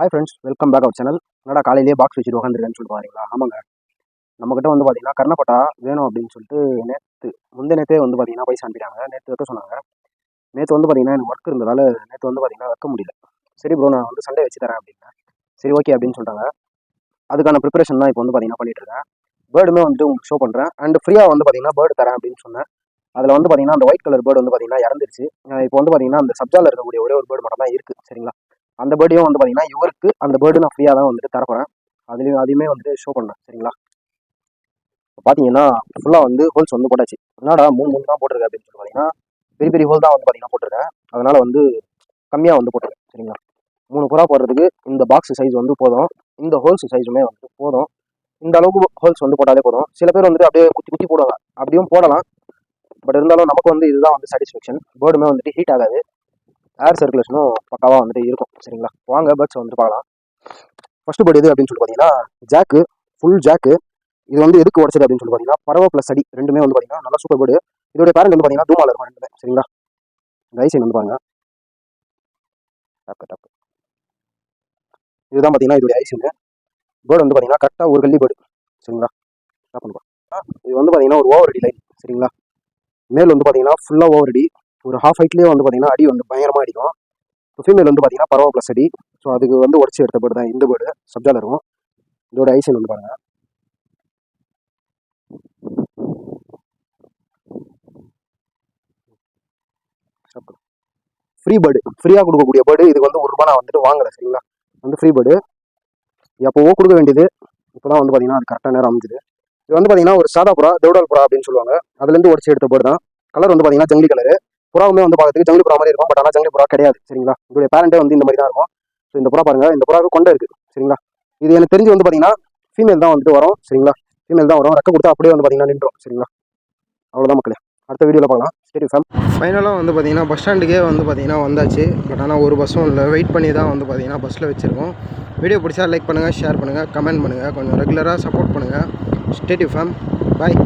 Hi friends, welcome back our channel. என்னடா காலையிலேயே box வச்சுட்டு உட்காந்துருக்கேன்னு சொல்லிட்டு பாருங்களா? ஆமாங்க, நம்மக்கிட்ட வந்து பார்த்தீங்கன்னா கர்ணப்பட்டா வேணும் அப்படின்னு சொல்லிட்டு நேற்றே வந்து பார்த்தீங்கன்னா பைசா அனுப்பிட்டாங்க. நேற்று வைக்க சொன்னாங்க. நேற்று வந்து பார்த்தீங்கன்னா எனக்கு ஒர்க் இருந்ததால் நேற்று வந்து பார்த்தீங்கன்னா வைக்க முடியல. சரி ப்ரோ, நான் வந்து சண்டே வச்சு தரேன் அப்படின்னேன். சரி ஓகே அப்படின்னு சொல்லிட்டாங்க. அதுக்கான ப்ரிப்பரேஷன் தான் இப்போ வந்து பார்த்தீங்கன்னா பண்ணிட்டு இருக்கேன். பேர்டுமே வந்துட்டு உங்களுக்கு ஷோ பண்ணுறேன். அண்ட் ஃப்ரீயாக வந்து பார்த்தீங்கன்னா பேர்டு தரேன் அப்படின்னு சொன்னேன். அதில் வந்து பார்த்தீங்கன்னா அந்த ஒயிட் கலர் பேர்டு வந்து பார்த்தீங்கன்னா இறந்துருச்சு. இப்போ வந்து பார்த்தீங்கன்னா அந்த சப்ஜாவில் இருக்கக்கூடிய ஒரே ஒரு பேர்டு மட்டும் தான் இருக்குது. சரிங்களா? அந்த பேர்டையும் வந்து பார்த்தீங்கன்னா இவருக்கு அந்த பேர்டு நான் ஃப்ரீயாக தான் வந்துட்டு தரப்போகிறேன். அதையுமே வந்துட்டு ஷோ பண்ணேன். சரிங்களா? இப்போ பார்த்தீங்கன்னா ஃபுல்லாக வந்து ஹோல்ஸ் வந்து போட்டாச்சு. என்னடா 3 தான் போட்டிருக்கேன் அப்படின்னு சொல்லி பார்த்தீங்கன்னா பெரிய பெரிய ஹோல் தான் வந்து பார்த்தீங்கன்னா போட்டிருக்கேன். அதனால் வந்து கம்மியாக வந்து போட்டிருக்கேன். சரிங்களா? 3 புறா போடுறதுக்கு இந்த பாக்ஸ் சைஸ் வந்து போதும். இந்த ஹோல்ஸ் சைஸுமே வந்து போதும். இந்த அளவுக்கு ஹோல்ஸ் வந்து போட்டாலே போதும். சில பேர் வந்துட்டு அப்படியே குத்தி குத்தி போடுவாங்க. அப்படியும் போடலாம். பட் இருந்தாலும் நமக்கு வந்து இதுதான் வந்து சாட்டிஸ்ஃபேக்ஷன். பேர்டுமே வந்துட்டு ஹீட் ஆகாது. ஏர் சர்க்குலேஷனும் பக்காவாக வந்துட்டு இருக்கும். சரிங்களா? வாங்க பேர்ட்ஸ் வந்துட்டு பார்க்கலாம். ஃபர்ஸ்ட் பேர்டு எது அப்படின்னு சொல்லி பார்த்தீங்கன்னா ஜாக்கு, ஃபுல் ஜாக்கு. இது வந்து எதுக்கு உடச்சது அப்படின்னு சொல்லி பார்த்தீங்கன்னா பறவை ப்ளஸ் அடி ரெண்டுமே வந்து பார்த்தீங்கன்னா நல்லா சூப்பர் பேர்டு. இதோட பேரண்ட் வந்து பார்த்தீங்கன்னா தூமால இருக்கும் ரெண்டுமே. சரிங்களா? ரைசைன் வந்து பாருங்க. டப்பு இதுதான் பார்த்தீங்கன்னா இதோட ஐசின். பேர்டு வந்து பார்த்தீங்கன்னா கரெக்டாக ஒரு கல்லி பேர்டு. சரிங்களா? இது வந்து பார்த்தீங்கன்னா ஒரு ஓவர் அடி லைன். சரிங்களா? மேல் வந்து பார்த்தீங்கன்னா ஃபுல்லாக ஓவர் அடி. ஒரு ஹாஃப் ஹைட்லேயே வந்து பார்த்தீங்கன்னா அடி வந்து பயங்கரமாக அடிக்கும். ஃபீமேல் வந்து பார்த்தீங்கன்னா பறவை ப்ளஸ் அடி. ஸோ அதுக்கு வந்து உடச்சி எடுத்த பேர்டு தான் இந்த பேர்டு. சப்ஜால இருக்கும். இதோட ஐசின் வந்து பாருங்க. ஃப்ரீ பேர்டு, ஃப்ரீயாக கொடுக்கக்கூடிய பேர்டு. இதுக்கு வந்து ₹1 நான் வந்துட்டு வாங்கலை. சரிங்களா? வந்து ஃப்ரீ பேர்டு எப்போவோ கொடுக்க வேண்டியது. இப்போ தான் வந்து பார்த்தீங்கன்னா அது கரெக்டாக நேரம் அமைஞ்சுது. இது வந்து பார்த்தீங்கன்னா ஒரு சாதா புறா, தேவடால் புறா அப்படின்னு சொல்லுவாங்க. அதுலேருந்து உடச்சி எடுத்த பேர்டு தான். கலர் வந்து பார்த்தீங்கன்னா ஜங்கிலி கலரு. புறாவுமே வந்து பார்க்கறதுக்கு ஜங்கிலி புறா மாதிரி இருக்கும். பட் ஆனால் ஜங்கிலி புறா கிடையாது. சரிங்களா? இதோடைய பேரண்டே வந்து இந்த மாதிரி தான் இருக்கும். ஸோ இந்த புறா பாருங்க, இந்த புறாவுக்கு கொண்டை இருக்குது. சரிங்களா? இது எனக்கு தெரிஞ்சு வந்து பார்த்தீங்கன்னா ஃபீமேல் தான் வந்துட்டு வரும். சரிங்களா? ஃபீமேல் தான் வரும். ரெக்க கொடுத்தா அப்படியே வந்து பார்த்தீங்கன்னா நின்றோம். சரிங்களா? அவ்வளோதான் மக்களே. அடுத்த வீடியோவில் பார்க்கலாம். Stay fame. ஃபைனலாக வந்து பார்த்தீங்கன்னா பஸ் ஸ்டாண்டுக்கே வந்து பார்த்தீங்கன்னா வந்தாச்சு. பட் ஆனால் ஒரு பஸ்ஸும் இல்லை. வெயிட் பண்ணி தான் வந்து பார்த்தீங்கன்னா பஸ்ஸில் வச்சுருக்கோம். வீடியோ பிடிச்சா லைக் பண்ணுங்கள், ஷேர் பண்ணுங்கள், கமெண்ட் பண்ணுங்கள். கொஞ்சம் ரெகுலராக சப்போர்ட் பண்ணுங்கள். Stay fam. பாய்.